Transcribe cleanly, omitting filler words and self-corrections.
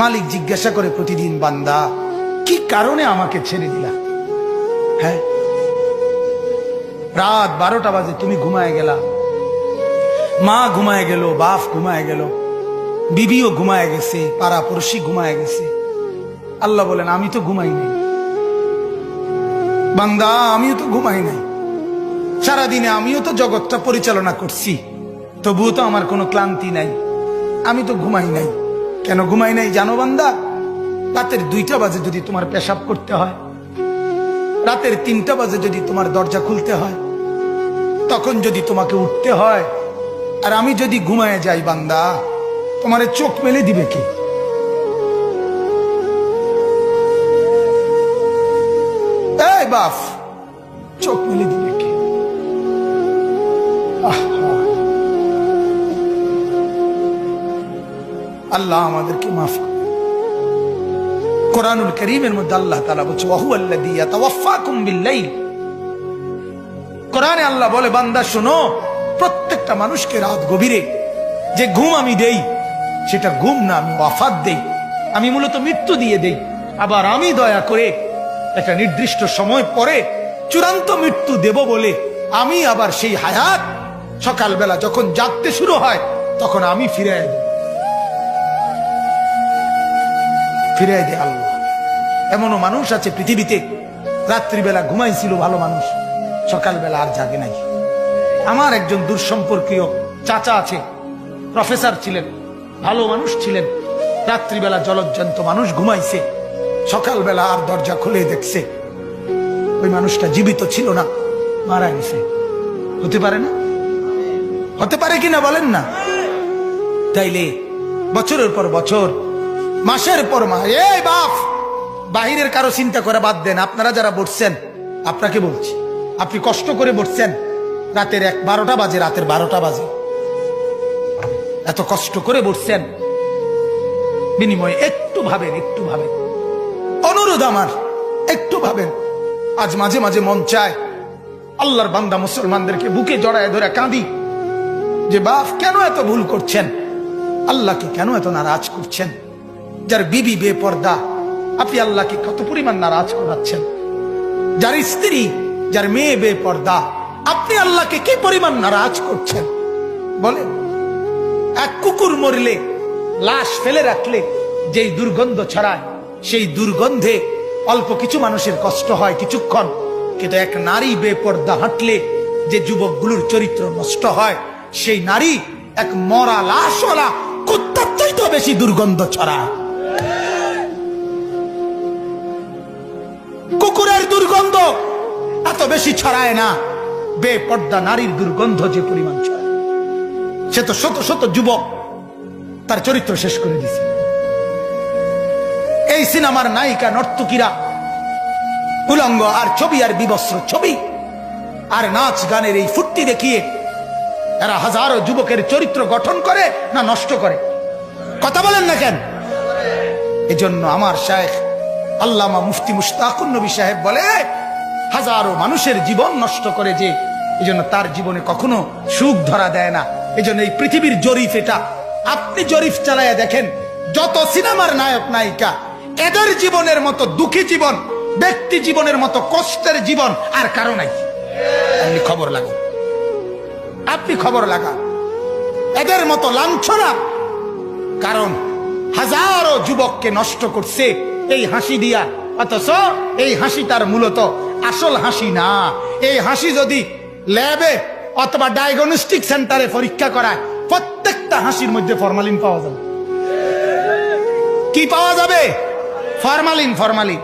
মালিক জিজ্ঞাসা করে প্রতিদিন, বান্দা কি কারণে আমাকে ছেড়ে দিলা? হ্যাঁ, রাত 12টা বাজে তুমি ঘুমায় গেলা, মা ঘুমায় গেল, বাপ ঘুমায় গেল, বিবিও ঘুমায় গেছে, পাড়া পড়শি ঘুমায় গেছে। আল্লাহ বলেন আমি তো ঘুমাই নাই বান্দা, আমিও তো ঘুমাই নাই। সারাদিনে আমিও তো জগৎটা পরিচালনা করছি, তবুও তো আমার কোনো ক্লান্তি নাই, আমি তো ঘুমাই নাই। কেন ঘুমাই নাই জানো বান্দা? রাতের 2টা বাজে যদি তোমার পেশাব করতে হয়, রাতের 3টা বাজে যদি তোমার দরজা খুলতে হয়, তখন যদি তোমাকে উঠতে হয়, আর আমি যদি ঘুমায় যাই বান্দা, তোমার চোখ মেলে দিবে কে? এই বাপ, চোখ মেলে দিবে কে? আল্লাহ আমাদেরকে মাফ করে। কোরআনুল কারীমের মধ্যে আল্লাহ তাআলা বলছে ওয়াহুয়াল্লাযী ইয়াতাওয়াফফাকুম বিল-লাইল। কোরআনে আল্লাহ বলে বান্দা শোনো, প্রত্যেকটা মানুষকে রাত গভীরে যে ঘুম আমি দেই, সেটা ঘুম না, আমি ওয়াফাত দেই, আমি মূলত মৃত্যু দিয়ে দেই। আবার আমি দয়া করে একটা নির্দিষ্ট সময় পরে চূড়ান্ত মৃত্যু দেব বলে আমি আবার সেই হায়াত সকালবেলা যখন জাগতে শুরু হয় তখন আমি ফিরিয়ে দিই, ফিরিয়ে দেয় আল্লাহ। এমনও মানুষ আছে পৃথিবীতে, রাত্রিবেলা ঘুমাইছিল ভালো মানুষ, সকালবেলা আর জাগে নাই। আমার একজন দূরসম্পর্কীয় চাচা আছে, প্রফেসর ছিলেন, ভালো মানুষ ছিলেন, রাত্রিবেলা জলজ্জান্ত মানুষ ঘুমাইছে, সকালবেলা আর দরজা খুলে দেখছে ওই মানুষটা জীবিত ছিল না, মারা গেছে। হতে পারে না? হতে পারে কিনা বলেন না? তাইলে বছরের পর বছর, মাসের পর মাস, এই বাপ, বাহিরের কারো চিন্তা করে বাদ দেন। আপনারা যারা বসছেন, আপনাকে বলছি, আপনি কষ্ট করে বসছেন, রাতের 12টা বাজে, রাতের 12টা বাজে, এত কষ্ট করে বসছেন, বিনিময়ে একটু ভাবেন, একটু ভাবেন, অনুরোধ আমার, একটু ভাবেন। আজ মাঝে মাঝে মন চায় আল্লাহর বান্দা মুসলমানদেরকে বুকে জড়ায় ধরে কাঁদি যে বাপ কেন এত ভুল করছেন, আল্লাহকে কেন এত নারাজ করছেন? যার বিবি বেপর্দা, আপনি আল্লাহকে কত পরিমাণ নারাজ করাচ্ছেন। যার স্ত্রী, যার মেয়ে বেপর্দা, আপনি আল্লাহকে কি পরিমাণ নারাজ করছেন বলেন? এক কুকুর মরলে, লাশ ফেলে রাখলে যেই দুর্গন্ধ ছড়ায়, সেই দুর্গন্ধে অল্প কিছু মানুষের কষ্ট হয় কিছুক্ষণ, কিন্তু এক নারী বেপর্দা হাঁটলে যে যুবকগুলোর চরিত্র নষ্ট হয়, সেই নারী এক মরা লাশওয়ালা কুত্তার চাইতে বেশি দুর্গন্ধ ছড়ায়। কুকুরের দুর্গন্ধ এত বেশি ছড়ায় না, বেপর্দা নারীর দুর্গন্ধ যে পরিমাণ ছড়ায়। সে তো শত শত যুবক তার চরিত্র শেষ করে দিছে। এই সিনেমার নায়িকা নর্তকীরা উলঙ্গ আর ছবি আর বিবস্ত্র ছবি আর নাচ গানের এই ফুর্তি দেখিয়ে এরা হাজারো যুবকের চরিত্র গঠন করে না নষ্ট করে? কথা বলেন না কেন? এজন্য আমার শায়েখ আল্লামা মুফতি মুশতাকুন নবী সাহেব বলে, হাজারো মানুষের জীবন নষ্ট করে যে, এজন্য তার জীবনে কখনো সুখ ধরা দেয় না। এজন্য এই পৃথিবীর জরিফ এটা, আপনি জরিফ চালায়া দেখেন, যত সিনেমার নায়ক নায়িকা, এদের জীবনের মতো দুঃখী জীবন, ব্যক্তি জীবনের মতো কষ্টের জীবন আর কারো নাই। আপনি খবর লাগান, আপনি খবর লাগান, এদের মতো লাঞ্ছনা। কারণ হাজারো যুবককে নষ্ট করছে এই হাসি দিয়া, অথচ এই হাসি তার মূলত আসল হাসি না। এই হাসি যদি ল্যাবে অথবা ডায়াগনস্টিক সেন্টারে পরীক্ষা করায়, প্রত্যেকটা হাসির মধ্যে ফরমালিন পাওয়া যাবে। কি পাওয়া যাবে? Formalin, formalin.